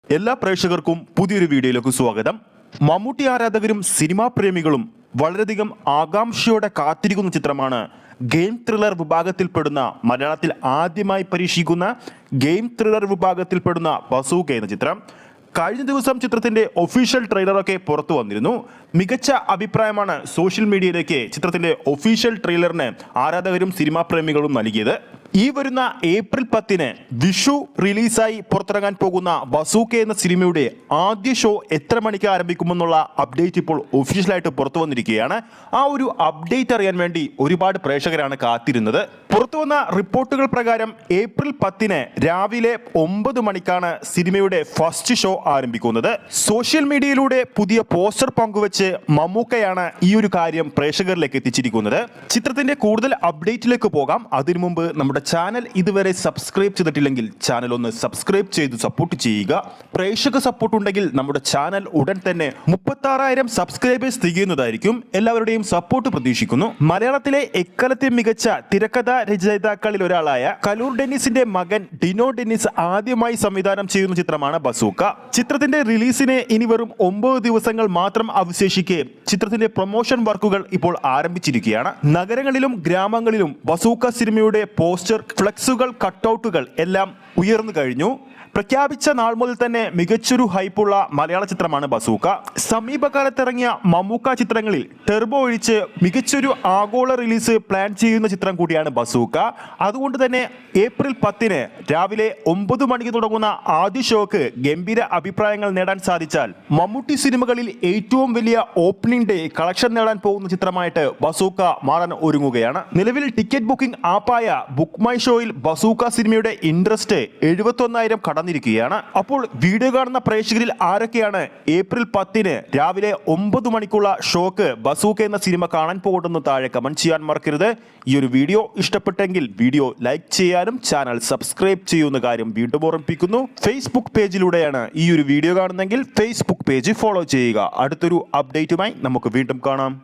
എല്ലാ പ്രേക്ഷകർക്കും പുതിയൊരു വീഡിയോയിലേക്ക് സ്വാഗതം. മമ്മൂട്ടി ആരാധകരും സിനിമാ പ്രേമികളും വളരെയധികം ആകാംക്ഷയോടെ കാത്തിരിക്കുന്ന ചിത്രമാണ് ഗെയിം ത്രില്ലർ വിഭാഗത്തിൽപ്പെടുന്ന, മലയാളത്തിൽ ആദ്യമായി പരീക്ഷിക്കുന്ന ഗെയിം ത്രില്ലർ വിഭാഗത്തിൽപ്പെടുന്ന ബസൂക്ക എന്ന ചിത്രം. കഴിഞ്ഞ ദിവസം ചിത്രത്തിന്റെ ഒഫീഷ്യൽ ട്രെയിലറൊക്കെ പുറത്തു വന്നിരുന്നു. മികച്ച അഭിപ്രായമാണ് സോഷ്യൽ മീഡിയയിലേക്ക് ചിത്രത്തിന്റെ ഒഫീഷ്യൽ ട്രെയിലറിന് ആരാധകരും സിനിമാ പ്രേമികളും നൽകിയത്. ഈ വരുന്ന ഏപ്രിൽ 10 വിഷു റിലീസായി പുറത്തിറങ്ങാൻ പോകുന്ന ബസൂക്ക എന്ന സിനിമയുടെ ആദ്യ ഷോ എത്ര മണിക്ക് ആരംഭിക്കുമെന്നുള്ള അപ്ഡേറ്റ് ഇപ്പോൾ ഒഫീഷ്യലായിട്ട് പുറത്തു വന്നിരിക്കുകയാണ്. ആ ഒരു അപ്ഡേറ്റ് അറിയാൻ വേണ്ടി ഒരുപാട് പ്രേക്ഷകരാണ് കാത്തിരുന്നത്. പുറത്തു വന്ന റിപ്പോർട്ടുകൾ പ്രകാരം ഏപ്രിൽ 10 രാവിലെ 9 മണിക്കാണ് സിനിമയുടെ ഫസ്റ്റ് ഷോ ആരംഭിക്കുന്നത്. സോഷ്യൽ മീഡിയയിലൂടെ പുതിയ പോസ്റ്റർ പങ്കുവച്ച് മമ്മൂക്കയാണ് ഈ ഒരു കാര്യം പ്രേക്ഷകരിലേക്ക് എത്തിച്ചിരിക്കുന്നത്. ചിത്രത്തിന്റെ കൂടുതൽ അപ്ഡേറ്റിലേക്ക് പോകാം. അതിനു മുമ്പ് നമ്മുടെ ചാനൽ ഇതുവരെ സബ്സ്ക്രൈബ് ചെയ്തിട്ടില്ലെങ്കിൽ ചാനൽ ഒന്ന് സബ്സ്ക്രൈബ് ചെയ്ത് സപ്പോർട്ട് ചെയ്യുക. പ്രേക്ഷക സപ്പോർട്ട് ഉണ്ടെങ്കിൽ നമ്മുടെ ചാനൽ ഉടൻ തന്നെ 36,000 സബ്സ്ക്രൈബേഴ്സ് തികയുന്നതായിരിക്കും. എല്ലാവരുടെയും സപ്പോർട്ട് പ്രതീക്ഷിക്കുന്നു. മലയാളത്തിലെ എക്കാലത്തെ മികച്ച തിരക്കഥാ രചയിതാക്കളിൽ ഒരാളായ കലൂർ ഡെന്നിസിന്റെ മകൻ ഡിനോ ഡെന്നിസ് ആദ്യമായി സംവിധാനം ചെയ്യുന്ന ചിത്രമാണ് ബസൂക്ക. ചിത്രത്തിന്റെ റിലീസിന് ഇനി വെറും 9 ദിവസങ്ങൾ മാത്രം അവശേഷിക്കെ ചിത്രത്തിന്റെ പ്രൊമോഷൻ വർക്കുകൾ ഇപ്പോൾ ആരംഭിച്ചിരിക്കുകയാണ്. നഗരങ്ങളിലും ഗ്രാമങ്ങളിലും ബസൂക്ക സിനിമയുടെ പോസ്റ്റർ, ഫ്ലെക്സുകൾ, കട്ടൗട്ടുകൾ എല്ലാം ഉയർന്നു കഴിഞ്ഞു. പ്രഖ്യാപിച്ച നാൾ മുതൽ തന്നെ മികച്ചൊരു ഹൈപ്പുള്ള മലയാള ചിത്രമാണ് ബസൂക്ക. സമീപകാലത്ത് ഇറങ്ങിയ മമ്മൂക്ക ചിത്രങ്ങളിൽ ടെർബോ ഒഴിച്ച് മികച്ചൊരു ആഗോള റിലീസ് പ്ലാൻ ചെയ്യുന്ന ചിത്രം കൂടിയാണ് ബസൂക്ക. അതുകൊണ്ട് തന്നെ ഏപ്രിൽ 10 രാവിലെ 9 മണിക്ക് തുടങ്ങുന്ന ആദ്യ ഷോക്ക് ഗംഭീര അഭിപ്രായങ്ങൾ നേടാൻ സാധിച്ചാൽ മമ്മൂട്ടി സിനിമകളിൽ ഏറ്റവും വലിയ ഓപ്പണിംഗ് ഡേ കളക്ഷൻ നേടാൻ പോകുന്ന ചിത്രമായിട്ട് ബസൂക്ക മാറാൻ ഒരുങ്ങുകയാണ്. നിലവിൽ ടിക്കറ്റ് ബുക്കിംഗ് ആപ്പായ ബുക്ക് മൈ ഷോയിൽ ബസൂക്ക സിനിമയുടെ ഇൻട്രസ്റ്റ് 71,000 കടന്നിരിക്കുകയാണ്. അപ്പോൾ വീഡിയോ കാണുന്ന പ്രേക്ഷകരിൽ ആരൊക്കെയാണ് ഏപ്രിൽ 10 രാവിലെ 9 മണിക്കുള്ള ഷോക്ക് ബസൂക്ക എന്ന സിനിമ കാണാൻ പോകുമെന്ന് താഴെ കമന്റ് ചെയ്യാൻ മറക്കരുത്. ഈ ഒരു വീഡിയോ ഇഷ്ടപ്പെട്ടെങ്കിൽ വീഡിയോ ലൈക്ക് ചെയ്യാനും ചാനൽ സബ്സ്ക്രൈബ് ചെയ്യുന്ന കാര്യം വീണ്ടും ഓർമ്മിപ്പിക്കുന്നു. ഫേസ്ബുക്ക് പേജിലൂടെയാണ് ഈ ഒരു വീഡിയോ കാണുന്നതെങ്കിൽ ഫേസ്ബുക്ക് പേജ് ഫോളോ ചെയ്യുക. അടുത്തൊരു അപ്ഡേറ്റുമായി നമുക്ക് വീണ്ടും കാണാം.